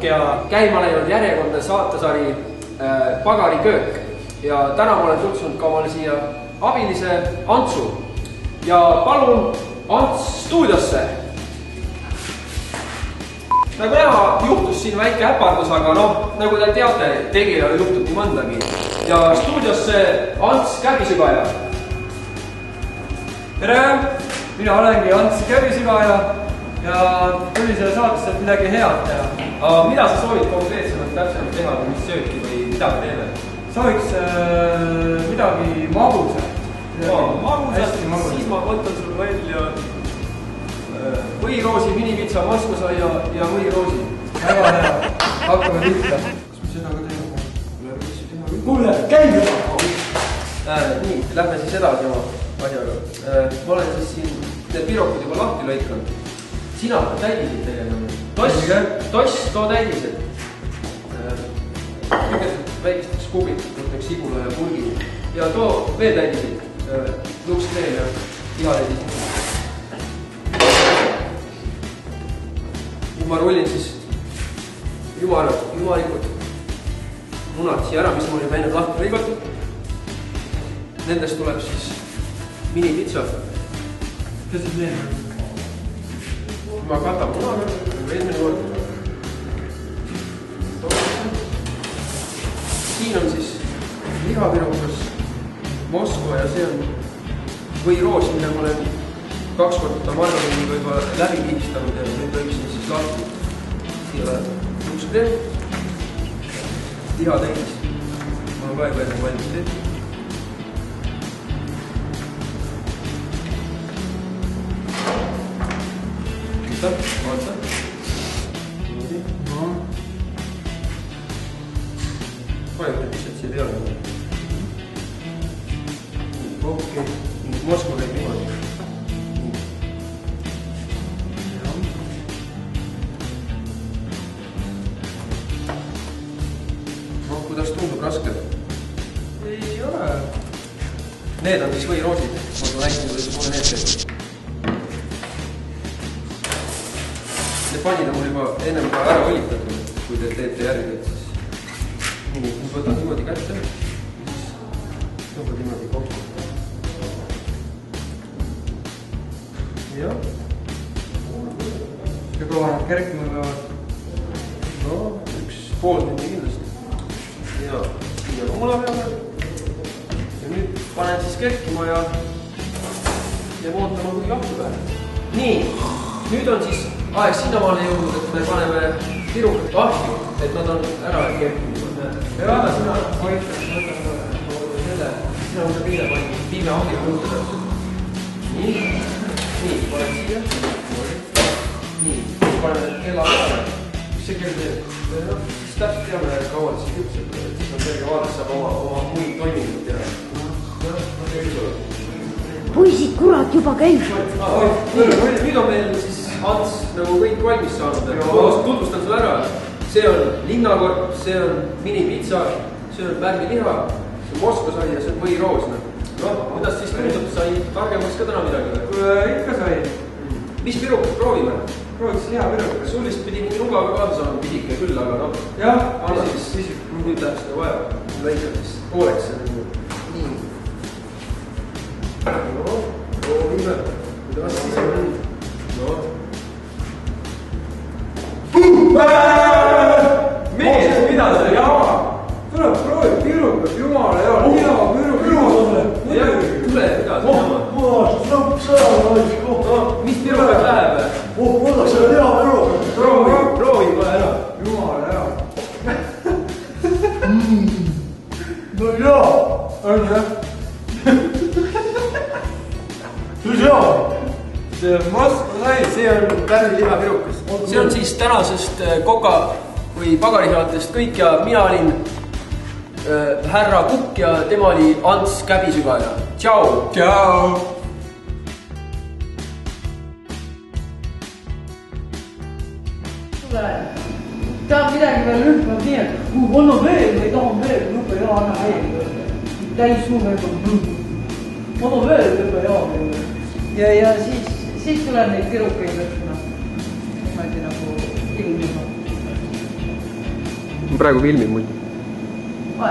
Ja käima läinud järjekordne saatesari Pagariköök ja täna ma olen kutsunud ka omale siia abilise Antsu ja palun Ants stuudiosse. Nagu näha, juhtus siin väike äpardus, aga nagu te teate, tegijale juhtub nii mõndagi. Ja stuudiosse Ants Käbisügaja. Tere! Mina olengi Ants Käbisügaja ja tuli selle saatesse midagi head teha. Aga mida sa soovid konkreetsemalt täpsemalt teha või mis sööki või midagi teeme? Sooviks midagi magusat. Magusat, siis ma võtan sul välja võiroosi, minipitsa, moskvasaia ja võiroosi. Väga hea, hakkame pihta. Kas me seda ka teeme? Kuule, käi juba! Nii, lähme siis edasi oma asjaga. Ma olen siis siin need pirokud juba lahti lõikanud. Sina täidisid tegema. Toss, too täidised. Kõigeselt väikesteks kubikud, võtaks sigula ja pulgi. Ja too veel täidisid. Luksid veel ja iha täidisid. Nüüd ma rullin siis jumalikud munad siia ära, mis mul juba enne lahti lõigatud. Nendest tuleb siis minipitsa. Kes see teeme? Ma katan munaga, eelmine kord. Siin on siis lihapirukas Moskva ja see on võiroos, mille ma olen 2 korda margariniga juba läbi pihistanud ja nüüd lõiksin siis lahti. Siia läheb juukskrem, liha täis. Ma olen ka juba enne valmis tehtud. Vaata. Palju need pisad siia peale. Okei, Moskva käib niimoodi. Kuidas tundub raske? Ei ole. Need on siis võiroosid. Ma näisin, kuidas mulle need teeb. Need panid on mul juba ennem ka ära õlitatud, kui te teete järgi, et siis nüüd võtad niimoodi kätte, siis tõmbad niimoodi kokku. Jah. Ja kaua nad kerkima peavad? No, 1,5 tundi kindlasti. Ja siia mula peale. Ja nüüd panen siis kerkima ja mootama kui lahti pähe. Nii, nüüd on siis aeg sinnamaale jõudnud, et me paneme pirukad ahju, et nad on ära kerkinud. Ja vaata, sina hoitakse, võtame selle, sina võtta piime ahju juurde täpselt. Nii, panen siia. Nii, paneme kella peale. Mis see kell teeb? Siis täpselt teame kauad siis küpsed, et siis on selge vaadata, saab oma muid toimingud teha. Poisid, kurat, juba käib. Nüüd on meil siis Ants nagu kõik valmis saanud. Ma tutvustan sulle ära. See on linnakorp, see on minipitsa, see on värmiliha, see on moskvasai ja see on võiroos. Kuidas siis tundub, sai targemaks ka täna midagi? Ikka sai. Mis pirukat proovime? Prooviks lihapirukat. Sul vist pidi mingi nugaga kaasa saanud pidike küll, aga jah, anna siis, nüüd läheb seda vaja. Lõikad siis pooleks. Nii. Proovime. Kuidas siis on? Mees, mida see jama? Tuleb proovi pirukat, jumala hea. Hea pirukat. Tule, mida see jama? Saab sõja naisku. Mis pirukat läheb? Võtaks selle hea pirukat. Proovi kohe ära. Jumala hea. No jaa. On jah? Siis jaa. See on moskvasai, see on värmiliha pirukas. See on siis tänasest Koka või Pagarisaatest kõik ja mina olin härra Kukk ja tema oli Ants Käbisügaja. Tšau! Tšau! Tahab midagi veel rühmad nii, et anna veel või tahan veel, lõpe ja anna veel. Täis suunega. Anna veel, lõpe ja. Ja siis tuleb neid pirukeid võtma. Niimoodi nagu ilmima. praegu filmin muidu.